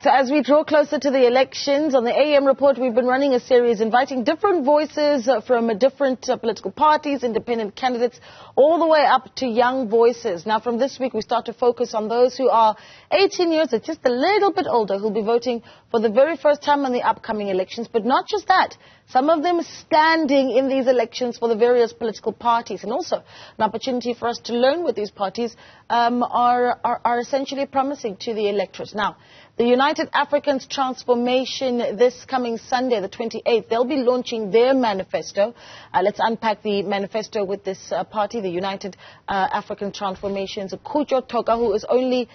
so as we draw closer to the elections, on the AM report, we've been running a series inviting different voices from different political parties, independent candidates, all the way up to young voices. Now, from this week, we start to focus on those who are 18 years or just a little bit older, who'll be voting for the very first time in the upcoming elections. But not just that, some of them standing in these elections for the various political parties, and also an opportunity for us to learn what these parties are essentially promising to the electorate. Now, the United Africans Transformation this coming Sunday, the 28th, they'll be launching their manifesto. Let's unpack the manifesto with this party, the United African Transformation's Khutjo Thoka, who is only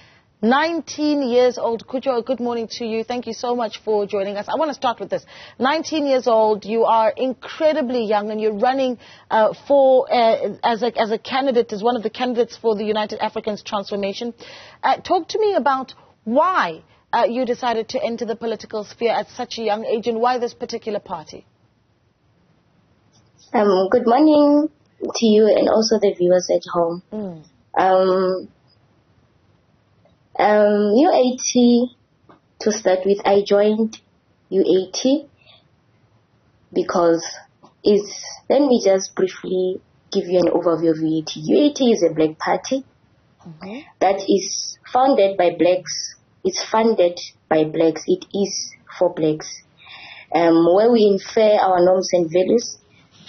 19 years old. Khutjo, good morning to you. Thank you so much for joining us. I want to start with this. 19 years old, you are incredibly young, and you're running as a candidate, as one of the candidates for the United Africans Transformation. Talk to me about why you decided to enter the political sphere at such a young age, and why this particular party? Good morning to you and also the viewers at home. UAT, to start with, I joined UAT because let me just briefly give you an overview of UAT. UAT is a black party that is founded by blacks. It's funded by blacks. It is for blacks, where we infer our norms and values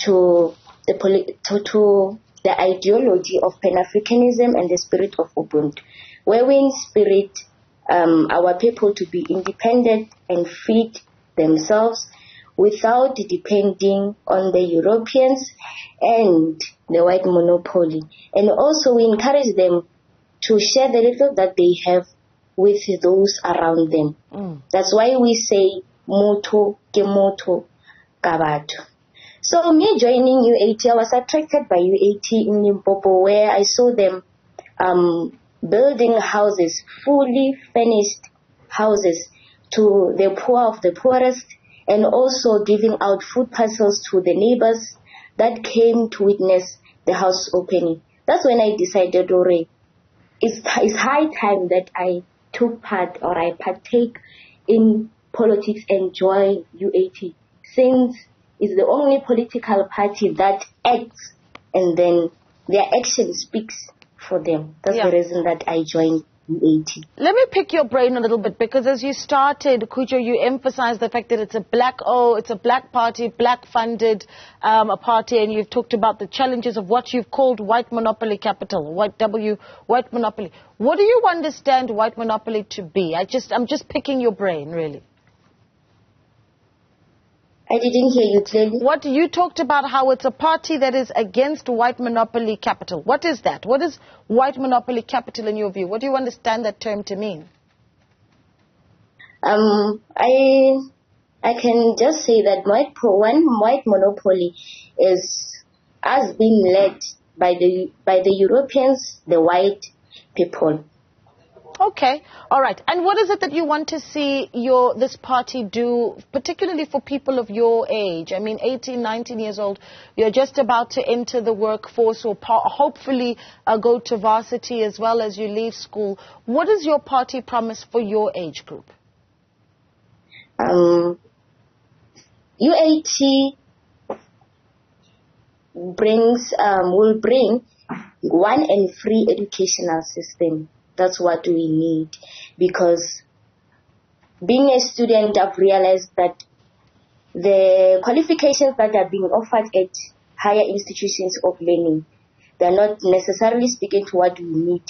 to the ideology of Pan-Africanism and the spirit of Ubuntu, where we inspirit our people to be independent and feed themselves without depending on the Europeans and the white monopoly. And also we encourage them to share the little that they have with those around them. That's why we say moto ke moto ka batho. So me joining UAT, I was attracted by UAT in Limpopo, where I saw them building houses, fully furnished houses to the poor of the poorest, and also giving out food parcels to the neighbors that came to witness the house opening. That's when I decided, it's high time that I took part, or I partake in politics and join UAT, since it's the only political party that acts and then their action speaks for them. That's the reason that I joined UAT. Let me pick your brain a little bit, because as you started, Khutjo, you emphasized the fact that it's a black party, black-funded party, and you've talked about the challenges of what you've called white monopoly capital, white monopoly. What do you understand white monopoly to be? I'm just picking your brain, really. I didn't hear you clearly. What you talked about, how it's a party that is against white monopoly capital. What is that? What is white monopoly capital in your view? What do you understand that term to mean? I can just say that white monopoly is as being led by the Europeans, the white people. Okay, all right. And what is it that you want to see this party do, particularly for people of your age? I mean, 18, 19 years old, you're just about to enter the workforce, or hopefully go to varsity as well as you leave school. What does your party promise for your age group? UAT will bring one and free educational system. That's what we need, because being a student, I've realized that the qualifications that are being offered at higher institutions of learning, they're not necessarily speaking to what we need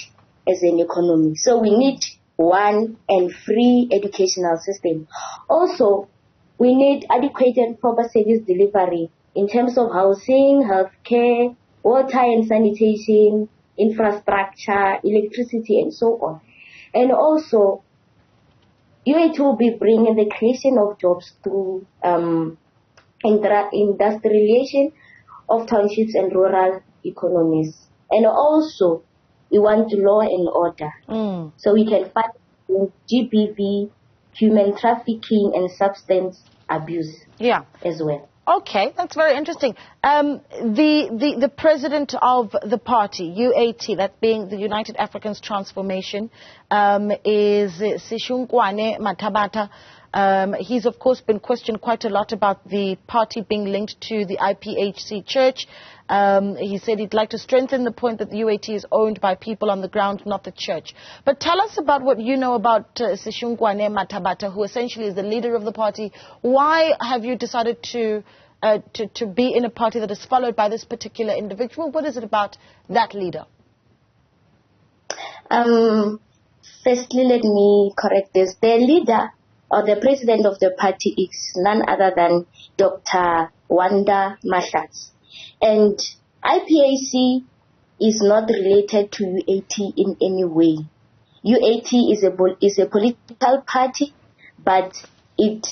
as an economy. So we need one and free educational system. Also, we need adequate and proper service delivery in terms of housing, healthcare, water and sanitation, infrastructure, electricity, and so on. And also, UAT will be bringing the creation of jobs through industrialization of townships and rural economies. And also, we want law and order. So we can fight GBV, human trafficking, and substance abuse as well. Okay, that's very interesting. The president of the party, UAT, that being the United Africans Transformation, is Sishungwane Mathabata. He's, of course, been questioned quite a lot about the party being linked to the IPHC Church. He said he'd like to strengthen the point that the UAT is owned by people on the ground, not the church. But tell us about what you know about Sishungwane Mathabata, who essentially is the leader of the party. Why have you decided to be in a party that is followed by this particular individual? What is it about that leader? Firstly, let me correct this. The leader or the president of the party is none other than Dr. Wanda Mahlatsi. And IPAC is not related to UAT in any way. UAT is a political party, but it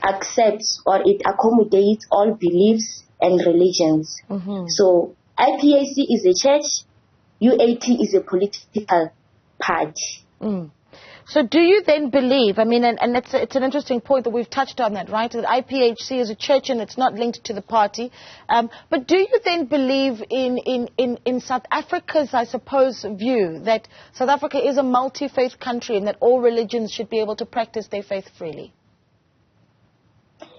accepts or it accommodates all beliefs and religions. So IPAC is a church, UAT is a political party. So do you then believe, I mean, and it's an interesting point that we've touched on that, right, that IPHC is a church and it's not linked to the party, but do you then believe in South Africa's, I suppose, view that South Africa is a multi-faith country and that all religions should be able to practice their faith freely?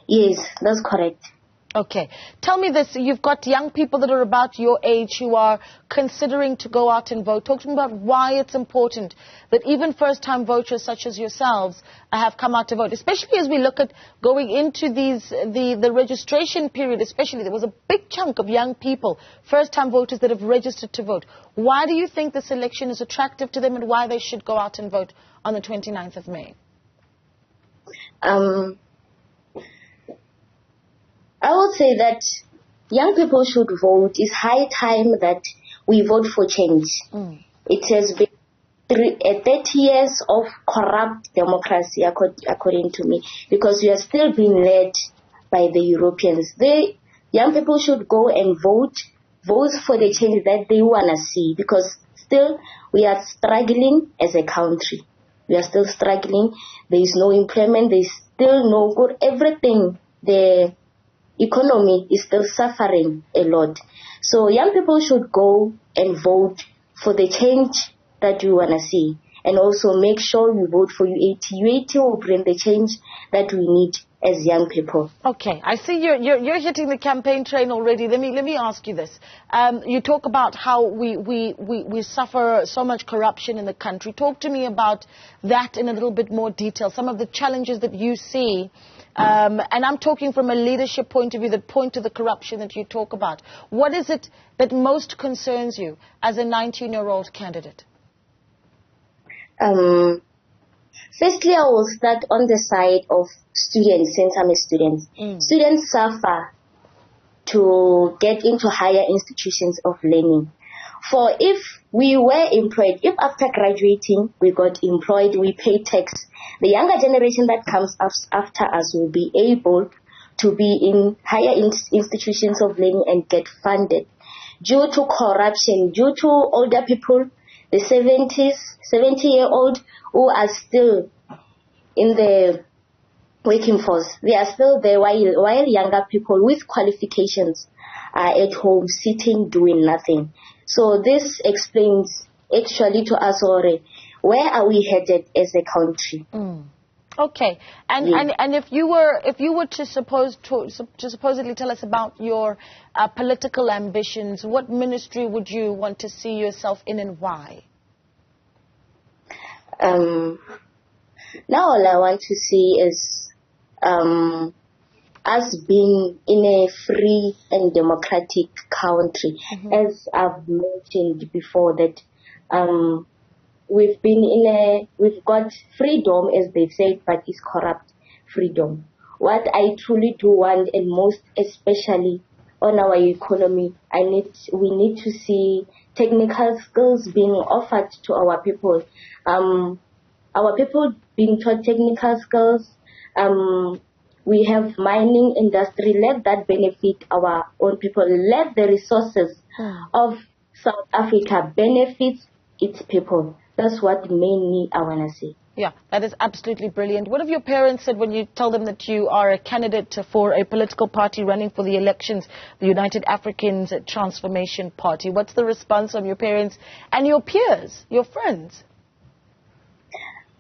Yes, that's correct. Okay. Tell me this. You've got young people that are about your age who are considering to go out and vote. Talk to me about why it's important that even first-time voters such as yourselves have come out to vote, especially as we look at going into the registration period, especially. There was a big chunk of young people, first-time voters that have registered to vote. Why do you think this election is attractive to them and why they should go out and vote on the 29th of May? I would say that young people should vote. It's high time that we vote for change. It has been 30 years of corrupt democracy, according to me, because we are still being led by the Europeans. The young people should go and vote for the change that they want to see, because still we are struggling as a country. We are still struggling. There is no employment. There is still no good. Everything, the economy is still suffering a lot. So young people should go and vote for the change that you want to see. And also make sure you vote for UAT. UAT will bring the change that we need as young people. Okay, I see you're hitting the campaign train already. Let me ask you this. You talk about how we suffer so much corruption in the country. Talk to me about that in a little bit more detail. Some of the challenges that you see. And I'm talking from a leadership point of view that point to the corruption that you talk about. What is it that most concerns you as a 19-year-old candidate? Firstly, I will start on the side of students, since I'm a student. Students suffer to get into higher institutions of learning. For if we were employed, if after graduating we got employed, we pay tax, the younger generation that comes after us will be able to be in higher institutions of learning and get funded. Due to corruption, due to older people, the 70-year-old who are still in the working force, they are still there, while younger people with qualifications are at home sitting doing nothing. So this explains actually to us already where are we headed as a country. Okay, and if you were to supposedly tell us about your political ambitions, what ministry would you want to see yourself in and why? Now all I want to see is us being in a free and democratic country. As I've mentioned before, that we've got freedom, as they said, but it's corrupt freedom. What I truly do want, and most especially on our economy, we need to see technical skills being offered to our people. Our people being taught technical skills. We have mining industry. Let that benefit our own people. Let the resources of South Africa benefit its people. That's what mainly I want to see. Yeah, that is absolutely brilliant. What have your parents said when you tell them that you are a candidate for a political party running for the elections, the United Africans Transformation Party? What's the response from your parents and your peers, your friends?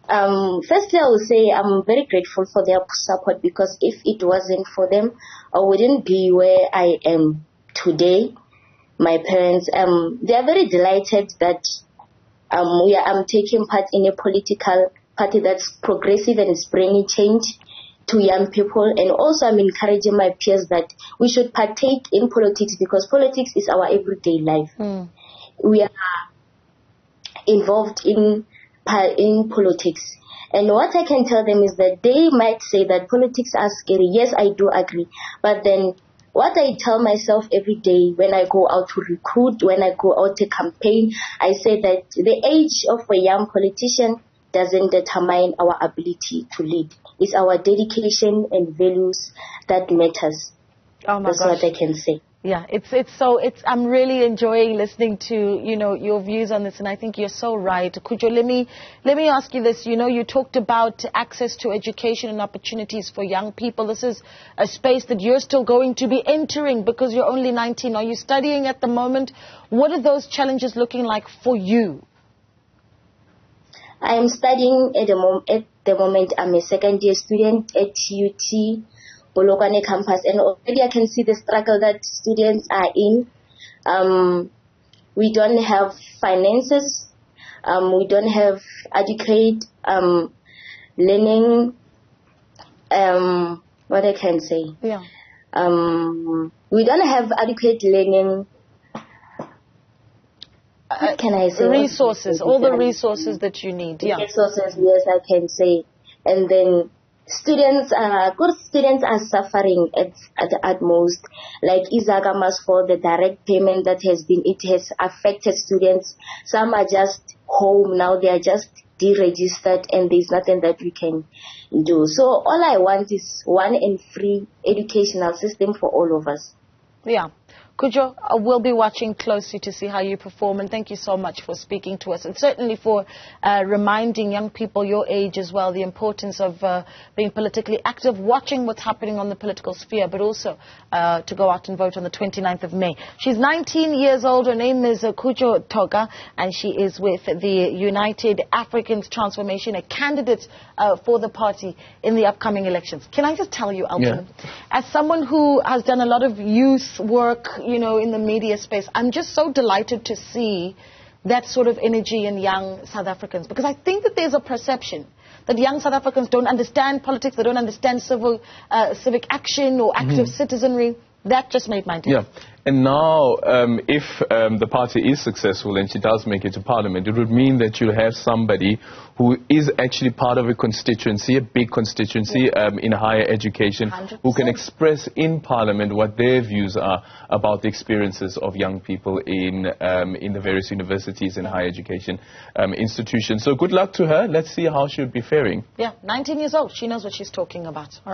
Firstly, I would say I'm very grateful for their support, because if it wasn't for them, I wouldn't be where I am today. My parents, they are very delighted that I'm taking part in a political party that's progressive and is bringing change to young people. And also I'm encouraging my peers that we should partake in politics, because politics is our everyday life. We are involved in politics. And what I can tell them is that they might say that politics are scary. Yes, I do agree. But then what I tell myself every day when I go out to recruit, when I go out to campaign, I say that the age of a young politician doesn't determine our ability to lead. It's our dedication and values that matters. Oh my That's gosh. what I can say. Yeah, I'm really enjoying listening to, your views on this, and I think you're so right. Khutjo, let me ask you this. You talked about access to education and opportunities for young people. This is a space that you're still going to be entering because you're only 19. Are you studying at the moment? What are those challenges looking like for you? I am studying at the moment. I'm a second-year student at UT Bolokwane campus, and already I can see the struggle that students are in. We don't have finances. We don't have adequate learning. What I can say? Yeah. We don't have adequate learning. What can I say? Resources, all the resources that you need. Yeah. Resources, yes, I can say. And then good students are suffering at the utmost. Like Izaga must for the direct payment it has affected students. Some are just home now, they are just deregistered, and there's nothing that we can do. So all I want is one and free educational system for all of us. Yeah. Khutjo, we'll be watching closely to see how you perform, and thank you so much for speaking to us, and certainly for reminding young people your age as well the importance of being politically active, watching what's happening on the political sphere, but also to go out and vote on the 29th of May. She's 19 years old. Her name is Khutjo Thoka, and she is with the United Africans Transformation, a candidate for the party in the upcoming elections. Can I just tell you, Alton, as someone who has done a lot of youth work, in the media space, I'm just so delighted to see that sort of energy in young South Africans, because I think that there's a perception that young South Africans don't understand politics, they don't understand civic action or active citizenry. That just made my day. Yeah, and now if the party is successful and she does make it to parliament, it would mean that you'll have somebody who is actually part of a constituency, a big constituency in higher education, 100%. who can express in parliament what their views are about the experiences of young people in the various universities and higher education institutions. So good luck to her. Let's see how she would be faring. Yeah, 19 years old. She knows what she's talking about.